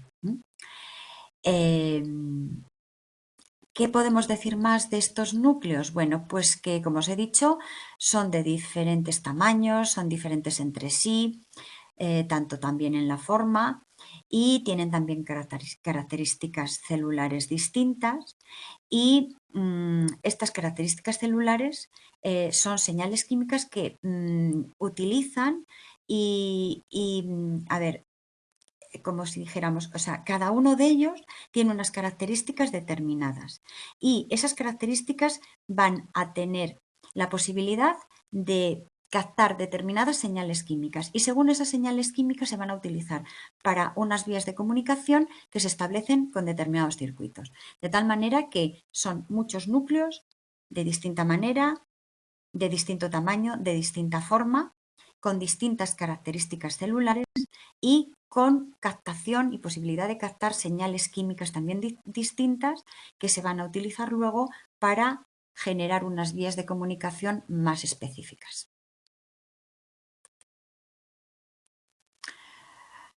¿Qué podemos decir más de estos núcleos? Bueno, pues que, como os he dicho, son de diferentes tamaños, son diferentes entre sí, tanto también en la forma, y tienen también características celulares distintas. Y estas características celulares son señales químicas que utilizan a ver, como si dijéramos, o sea, cada uno de ellos tiene unas características determinadas y esas características van a tener la posibilidad de captar determinadas señales químicas y según esas señales químicas se van a utilizar para unas vías de comunicación que se establecen con determinados circuitos. De tal manera que son muchos núcleos de distinta manera, de distinto tamaño, de distinta forma, con distintas características celulares y con captación y posibilidad de captar señales químicas también distintas que se van a utilizar luego para generar unas vías de comunicación más específicas.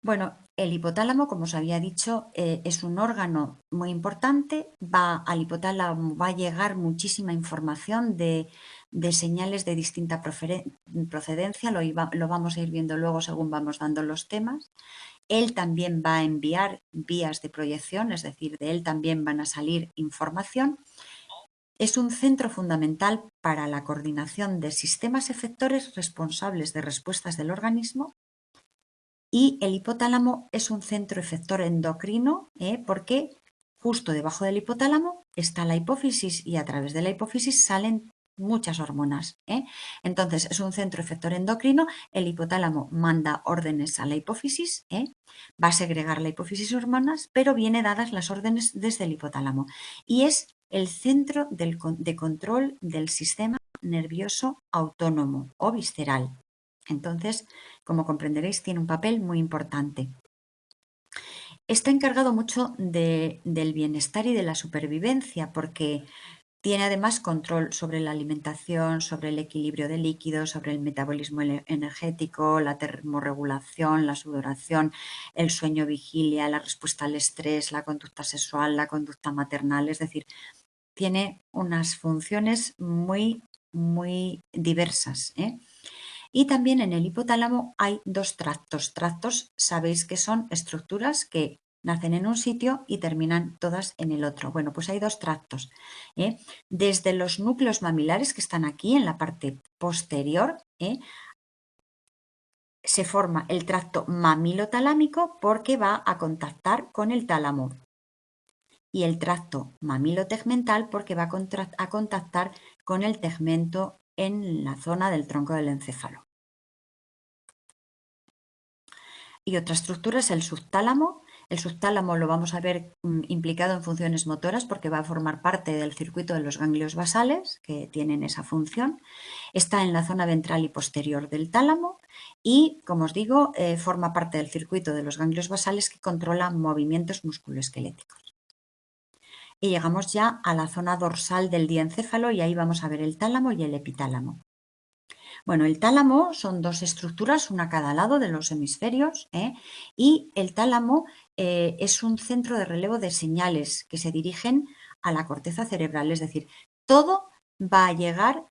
Bueno, el hipotálamo, como os había dicho, es un órgano muy importante. Al hipotálamo va a llegar muchísima información de señales de distinta procedencia, lo vamos a ir viendo luego según vamos dando los temas. Él también va a enviar vías de proyección, es decir, de él también van a salir información. Es un centro fundamental para la coordinación de sistemas efectores responsables de respuestas del organismo. Y el hipotálamo es un centro efector endocrino porque justo debajo del hipotálamo está la hipófisis y a través de la hipófisis salen muchas hormonas. Entonces es un centro efector endocrino, el hipotálamo manda órdenes a la hipófisis, va a segregar la hipófisis hormonas, pero viene dadas las órdenes desde el hipotálamo y es el centro de control del sistema nervioso autónomo o visceral. Entonces, como comprenderéis, tiene un papel muy importante. Está encargado mucho del bienestar y de la supervivencia porque tiene además control sobre la alimentación, sobre el equilibrio de líquidos, sobre el metabolismo energético, la termorregulación, la sudoración, el sueño-vigilia, la respuesta al estrés, la conducta sexual, la conducta maternal. Es decir, tiene unas funciones muy, muy diversas, ¿eh? Y también en el hipotálamo hay dos tractos. Tractos, sabéis que son estructuras que nacen en un sitio y terminan todas en el otro. Bueno, pues hay dos tractos, ¿eh? Desde los núcleos mamilares que están aquí en la parte posterior, se forma el tracto mamilotalámico porque va a contactar con el tálamo, y el tracto mamilotegmental porque va a contactar con el tegmento en la zona del tronco del encéfalo. Y otra estructura es el subtálamo. El subtálamo lo vamos a ver implicado en funciones motoras porque va a formar parte del circuito de los ganglios basales que tienen esa función. Está en la zona ventral y posterior del tálamo y, como os digo, forma parte del circuito de los ganglios basales que controlan movimientos musculoesqueléticos. Y llegamos ya a la zona dorsal del diencéfalo y ahí vamos a ver el tálamo y el epitálamo. Bueno, el tálamo son dos estructuras, una a cada lado de los hemisferios, y el tálamo es un centro de relevo de señales que se dirigen a la corteza cerebral, es decir, todo va a llegar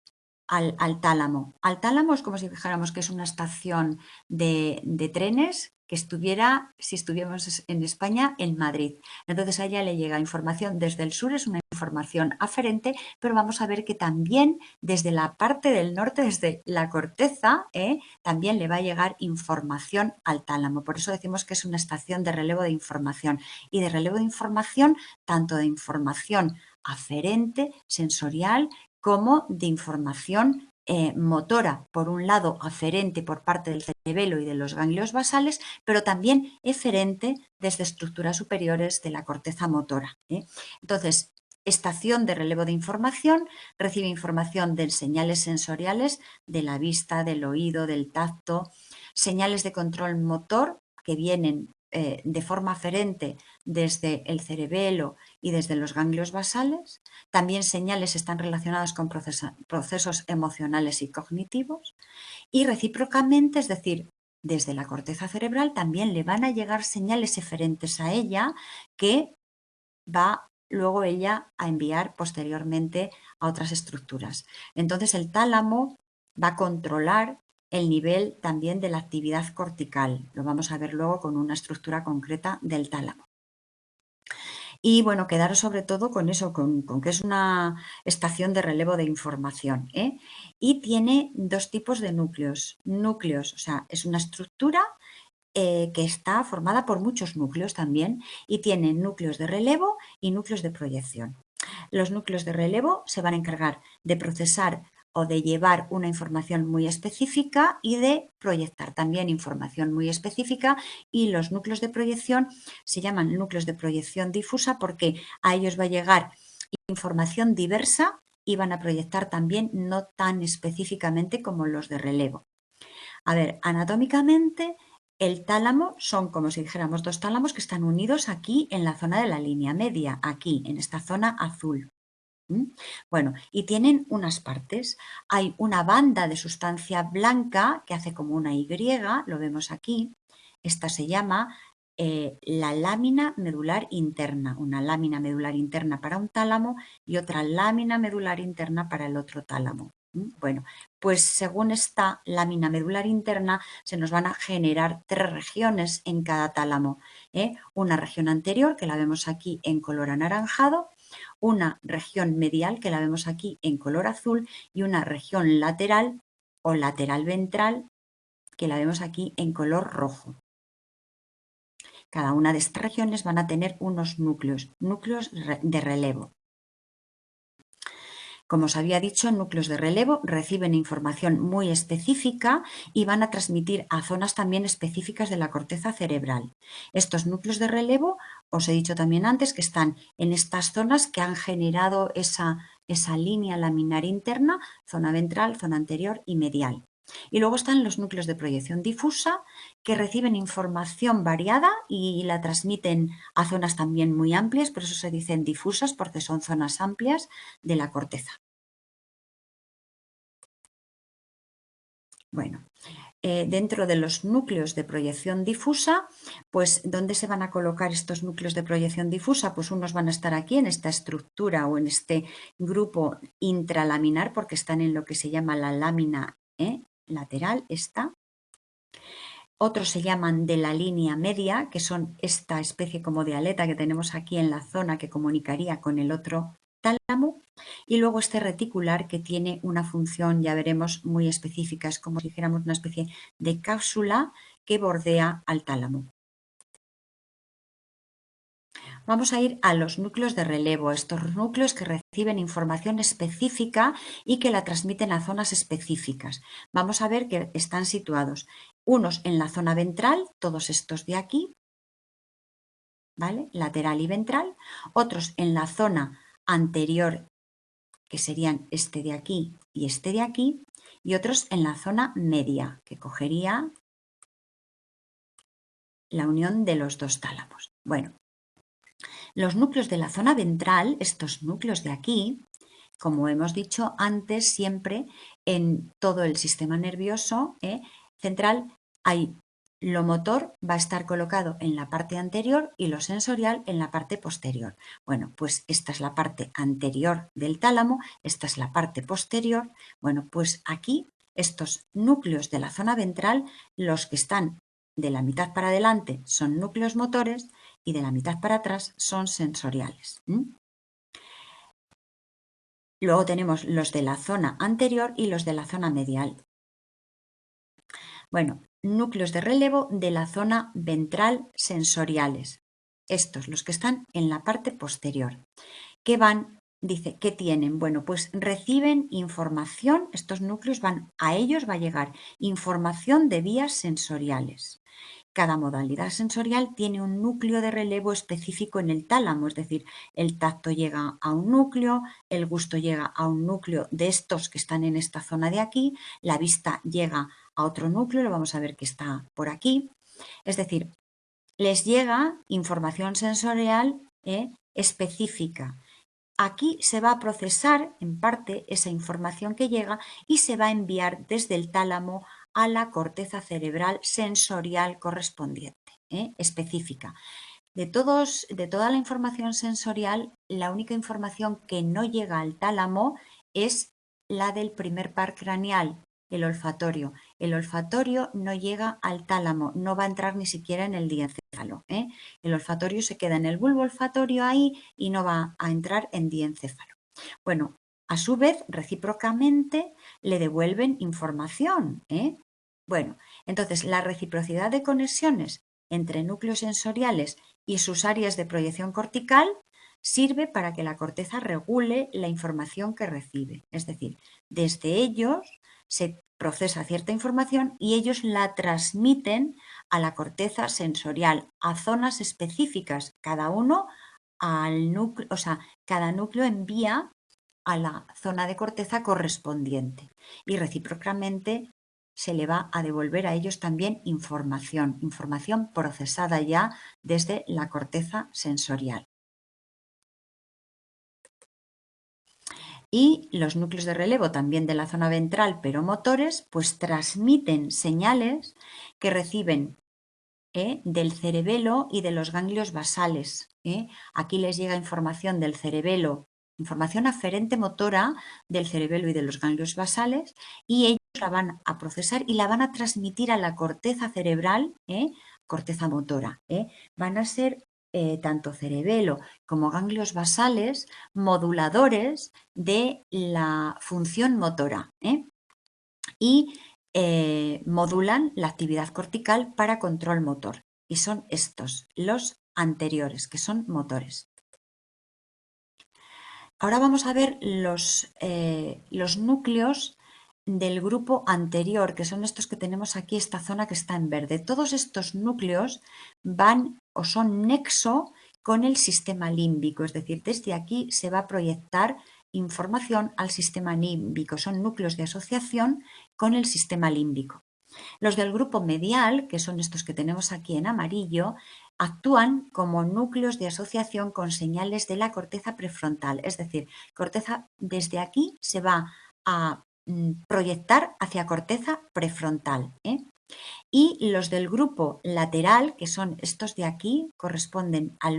al tálamo. Al tálamo es como si dijéramos que es una estación de trenes que estuviera, si estuviéramos en España, en Madrid. Entonces a ella le llega información desde el sur, es una información aferente, pero vamos a ver que también desde la parte del norte, desde la corteza, también le va a llegar información al tálamo. Por eso decimos que es una estación de relevo de información. Y de relevo de información, tanto de información aferente, sensorial, como de información motora, por un lado aferente por parte del cerebelo y de los ganglios basales, pero también eferente desde estructuras superiores de la corteza motora. Entonces, estación de relevo de información, recibe información de señales sensoriales de la vista, del oído, del tacto, señales de control motor que vienen de forma aferente desde el cerebelo y desde los ganglios basales. También señales están relacionadas con procesos emocionales y cognitivos. Y recíprocamente, es decir, desde la corteza cerebral también le van a llegar señales eferentes a ella que va luego ella a enviar posteriormente a otras estructuras. Entonces el tálamo va a controlar el nivel también de la actividad cortical. Lo vamos a ver luego con una estructura concreta del tálamo. Y bueno, quedaros sobre todo con eso, con que es una estación de relevo de información. Y tiene dos tipos de núcleos. Núcleos, o sea, es una estructura que está formada por muchos núcleos también y tiene núcleos de relevo y núcleos de proyección. Los núcleos de relevo se van a encargar de procesar o de llevar una información muy específica y de proyectar también información muy específica, y los núcleos de proyección se llaman núcleos de proyección difusa porque a ellos va a llegar información diversa y van a proyectar también no tan específicamente como los de relevo. A ver, anatómicamente el tálamo son como si dijéramos dos tálamos que están unidos aquí en la zona de la línea media, aquí en esta zona azul. Bueno, y tienen unas partes. Hay una banda de sustancia blanca que hace como una Y, lo vemos aquí. Esta se llama la lámina medular interna, una lámina medular interna para un tálamo y otra lámina medular interna para el otro tálamo. Bueno, pues según esta lámina medular interna se nos van a generar tres regiones en cada tálamo. Una región anterior, que la vemos aquí en color anaranjado, una región medial, que la vemos aquí en color azul, y una región lateral o lateral ventral, que la vemos aquí en color rojo. Cada una de estas regiones van a tener unos núcleos de relevo. Como os había dicho, núcleos de relevo reciben información muy específica y van a transmitir a zonas también específicas de la corteza cerebral. Estos núcleos de relevo, os he dicho también antes, que están en estas zonas que han generado esa línea laminar interna, zona ventral, zona anterior y medial. Y luego están los núcleos de proyección difusa, que reciben información variada y la transmiten a zonas también muy amplias, por eso se dicen difusas, porque son zonas amplias de la corteza. Bueno, dentro de los núcleos de proyección difusa, pues ¿dónde se van a colocar estos núcleos de proyección difusa? Pues unos van a estar aquí en esta estructura o en este grupo intralaminar porque están en lo que se llama la lámina lateral, esta. Otros se llaman de la línea media, que son esta especie como de aleta que tenemos aquí en la zona que comunicaría con el otro tálamo. Y luego este reticular que tiene una función, ya veremos, muy específica. Es como si dijéramos una especie de cápsula que bordea al tálamo. Vamos a ir a los núcleos de relevo, estos núcleos que reciben información específica y que la transmiten a zonas específicas. Vamos a ver que están situados unos en la zona ventral, todos estos de aquí, ¿vale? Lateral y ventral, otros en la zona anterior, que serían este de aquí y este de aquí, y otros en la zona media, que cogería la unión de los dos tálamos. Bueno, los núcleos de la zona ventral, estos núcleos de aquí, como hemos dicho antes, siempre en todo el sistema nervioso central hay lo motor va a estar colocado en la parte anterior y lo sensorial en la parte posterior. Bueno, pues esta es la parte anterior del tálamo, esta es la parte posterior. Bueno, pues aquí estos núcleos de la zona ventral, los que están de la mitad para adelante son núcleos motores y de la mitad para atrás son sensoriales. Luego tenemos los de la zona anterior y los de la zona medial. Bueno, núcleos de relevo de la zona ventral sensoriales. Estos, los que están en la parte posterior. ¿Qué van? Dice, ¿qué tienen? Bueno, pues reciben información, estos núcleos a ellos va a llegar información de vías sensoriales. Cada modalidad sensorial tiene un núcleo de relevo específico en el tálamo, es decir, el tacto llega a un núcleo, el gusto llega a un núcleo de estos que están en esta zona de aquí, la vista llega a otro núcleo, lo vamos a ver que está por aquí. Es decir, les llega información sensorial específica. Aquí se va a procesar en parte esa información que llega y se va a enviar desde el tálamo a la corteza cerebral sensorial correspondiente, específica. De toda la información sensorial, la única información que no llega al tálamo es la del primer par craneal, el olfatorio. El olfatorio no llega al tálamo, no va a entrar ni siquiera en el diencéfalo. El olfatorio se queda en el bulbo olfatorio ahí y no va a entrar en diencéfalo. Bueno, a su vez, recíprocamente, le devuelven información. Bueno, entonces la reciprocidad de conexiones entre núcleos sensoriales y sus áreas de proyección cortical sirve para que la corteza regule la información que recibe. Es decir, desde ellos se procesa cierta información y ellos la transmiten a la corteza sensorial, a zonas específicas, cada uno al núcleo, o sea, cada núcleo envía a la zona de corteza correspondiente y recíprocamente se le va a devolver a ellos también información procesada ya desde la corteza sensorial. Y los núcleos de relevo también de la zona ventral, pero motores, pues transmiten señales que reciben del cerebelo y de los ganglios basales. Aquí les llega información del cerebelo, información aferente motora del cerebelo y de los ganglios basales, y ellos la van a procesar y la van a transmitir a la corteza cerebral, corteza motora. Van a ser tanto cerebelo como ganglios basales moduladores de la función motora. Y modulan la actividad cortical para control motor. Y son estos, los anteriores, que son motores. Ahora vamos a ver los núcleos del grupo anterior, que son estos que tenemos aquí, esta zona que está en verde. Todos estos núcleos van o son nexo con el sistema límbico, es decir, desde aquí se va a proyectar información al sistema límbico. Son núcleos de asociación con el sistema límbico. Los del grupo medial, que son estos que tenemos aquí en amarillo, actúan como núcleos de asociación con señales de la corteza prefrontal. Es decir, corteza desde aquí se va a proyectar hacia corteza prefrontal. Y los del grupo lateral, que son estos de aquí, corresponden a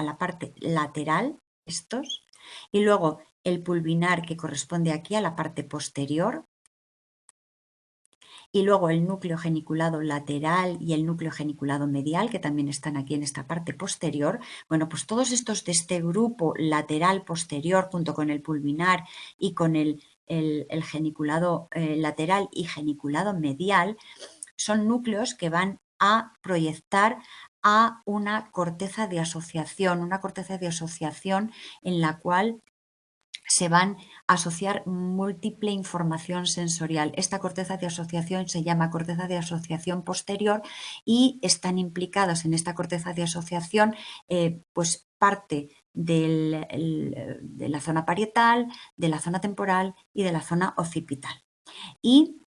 la parte lateral, estos, y luego el pulvinar, que corresponde aquí a la parte posterior, y luego el núcleo geniculado lateral y el núcleo geniculado medial, que también están aquí en esta parte posterior. Bueno, pues todos estos de este grupo lateral posterior, junto con el pulvinar y con el geniculado lateral y geniculado medial, son núcleos que van a proyectar a una corteza de asociación en la cual se van a asociar múltiple información sensorial. Esta corteza de asociación se llama corteza de asociación posterior y están implicados en esta corteza de asociación pues parte de la zona parietal, de la zona temporal y de la zona occipital. Y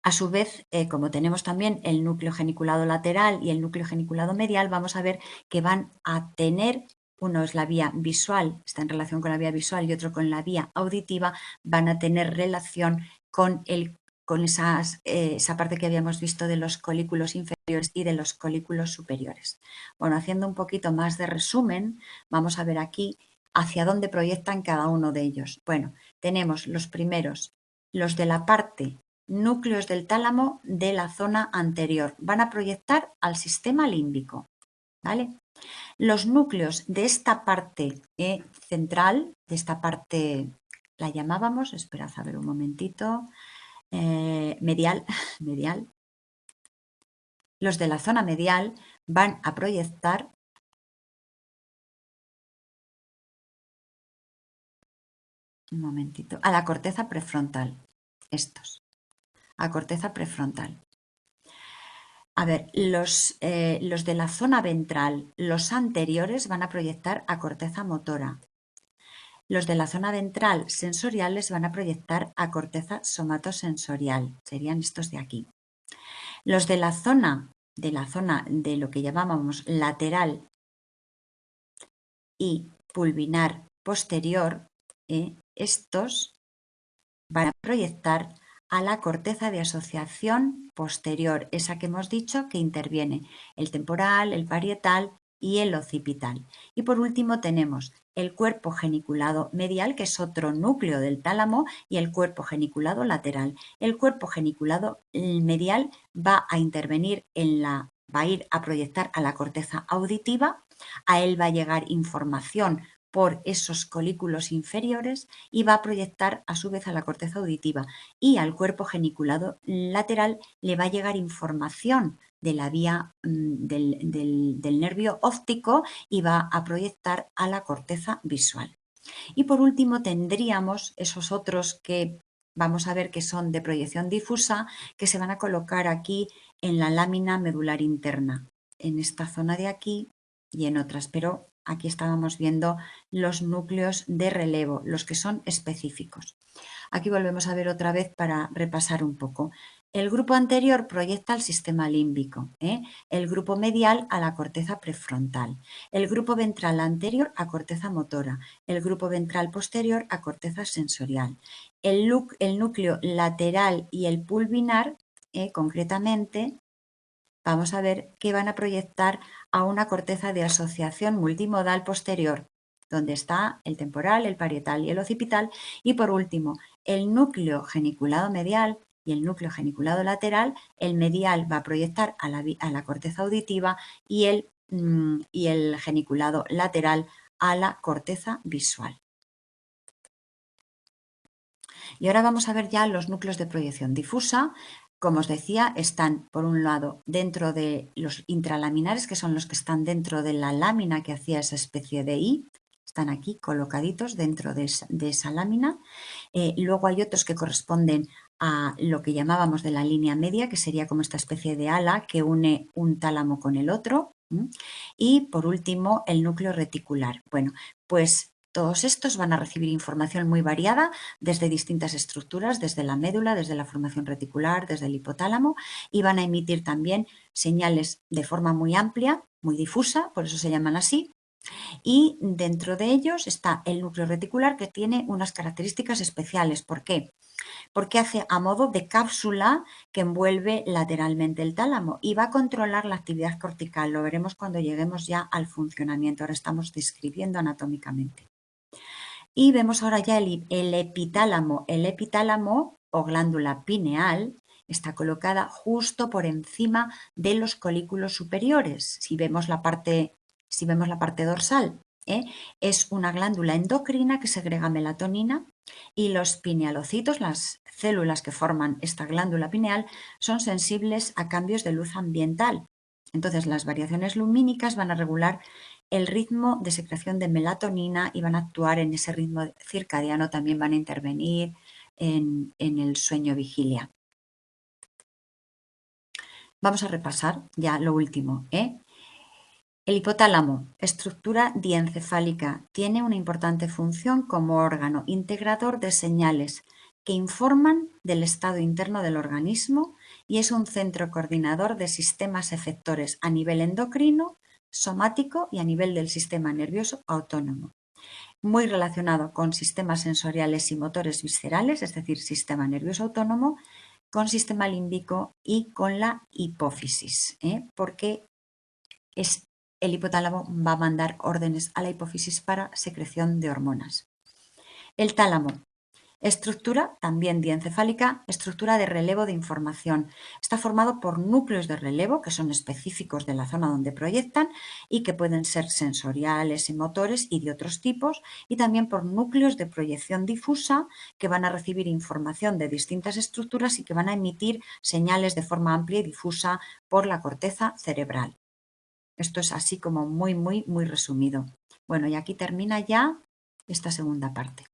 a su vez, como tenemos también el núcleo geniculado lateral y el núcleo geniculado medial, vamos a ver que van a tener, uno es la vía visual, está en relación con la vía visual y otro con la vía auditiva, van a tener relación con esa parte que habíamos visto de los colículos inferiores y de los colículos superiores. Bueno, haciendo un poquito más de resumen, vamos a ver aquí hacia dónde proyectan cada uno de ellos. Bueno, tenemos los primeros, los de la parte núcleos del tálamo de la zona anterior. Van a proyectar al sistema límbico. ¿Vale? Los núcleos de esta parte central, de esta parte, la llamábamos, esperad a ver un momentito, medial, medial. Los de la zona medial van a proyectar un momentito, a la corteza prefrontal. Estos, a corteza prefrontal. A ver, los de la zona ventral, los anteriores van a proyectar a corteza motora. Los de la zona ventral sensoriales van a proyectar a corteza somatosensorial. Serían estos de aquí. Los de la zona de lo que llamábamos lateral y pulvinar posterior, estos van a proyectar a la corteza de asociación posterior, esa que hemos dicho que interviene el temporal, el parietal y el occipital. Y por último tenemos el cuerpo geniculado medial, que es otro núcleo del tálamo, y el cuerpo geniculado lateral. El cuerpo geniculado medial va a intervenir va a ir a proyectar a la corteza auditiva, a él va a llegar información por esos colículos inferiores y va a proyectar a su vez a la corteza auditiva, y al cuerpo geniculado lateral le va a llegar información de la vía del nervio óptico y va a proyectar a la corteza visual. Y por último tendríamos esos otros que vamos a ver que son de proyección difusa, que se van a colocar aquí en la lámina medular interna, en esta zona de aquí y en otras, pero aquí estábamos viendo los núcleos de relevo, los que son específicos. Aquí volvemos a ver otra vez para repasar un poco. El grupo anterior proyecta al sistema límbico, el grupo medial a la corteza prefrontal, el grupo ventral anterior a corteza motora, el grupo ventral posterior a corteza sensorial, el núcleo lateral y el pulvinar, concretamente, vamos a ver que van a proyectar a una corteza de asociación multimodal posterior, donde está el temporal, el parietal y el occipital. Y por último, el núcleo geniculado medial y el núcleo geniculado lateral. El medial va a proyectar a la corteza auditiva y el geniculado lateral a la corteza visual. Y ahora vamos a ver ya los núcleos de proyección difusa. Como os decía, están por un lado dentro de los intralaminares, que son los que están dentro de la lámina que hacía esa especie de I. Están aquí colocaditos dentro de esa lámina. Luego hay otros que corresponden a lo que llamábamos de la línea media, que sería como esta especie de ala que une un tálamo con el otro. Y por último, el núcleo reticular. Bueno, pues todos estos van a recibir información muy variada desde distintas estructuras, desde la médula, desde la formación reticular, desde el hipotálamo, y van a emitir también señales de forma muy amplia, muy difusa, por eso se llaman así, Y dentro de ellos está el núcleo reticular, que tiene unas características especiales. ¿Por qué? Porque hace a modo de cápsula que envuelve lateralmente el tálamo y va a controlar la actividad cortical. Lo veremos cuando lleguemos ya al funcionamiento. Ahora estamos describiendo anatómicamente. Y vemos ahora ya el epitálamo. El epitálamo o glándula pineal está colocada justo por encima de los colículos superiores. Si vemos la parte dorsal, es una glándula endocrina que segrega melatonina y los pinealocitos, las células que forman esta glándula pineal, son sensibles a cambios de luz ambiental. Entonces, las variaciones lumínicas van a regular el ritmo de secreción de melatonina y van a actuar en ese ritmo circadiano, también van a intervenir en el sueño-vigilia. Vamos a repasar ya lo último. El hipotálamo, estructura diencefálica, tiene una importante función como órgano integrador de señales que informan del estado interno del organismo y es un centro coordinador de sistemas efectores a nivel endocrino, somático y a nivel del sistema nervioso autónomo. Muy relacionado con sistemas sensoriales y motores viscerales, es decir, sistema nervioso autónomo, con sistema límbico y con la hipófisis, porque el hipotálamo va a mandar órdenes a la hipófisis para secreción de hormonas. El tálamo, estructura también diencefálica, estructura de relevo de información. Está formado por núcleos de relevo que son específicos de la zona donde proyectan y que pueden ser sensoriales y motores y de otros tipos, y también por núcleos de proyección difusa que van a recibir información de distintas estructuras y que van a emitir señales de forma amplia y difusa por la corteza cerebral. Esto es así como muy, muy, muy resumido. Bueno, y aquí termina ya esta segunda parte.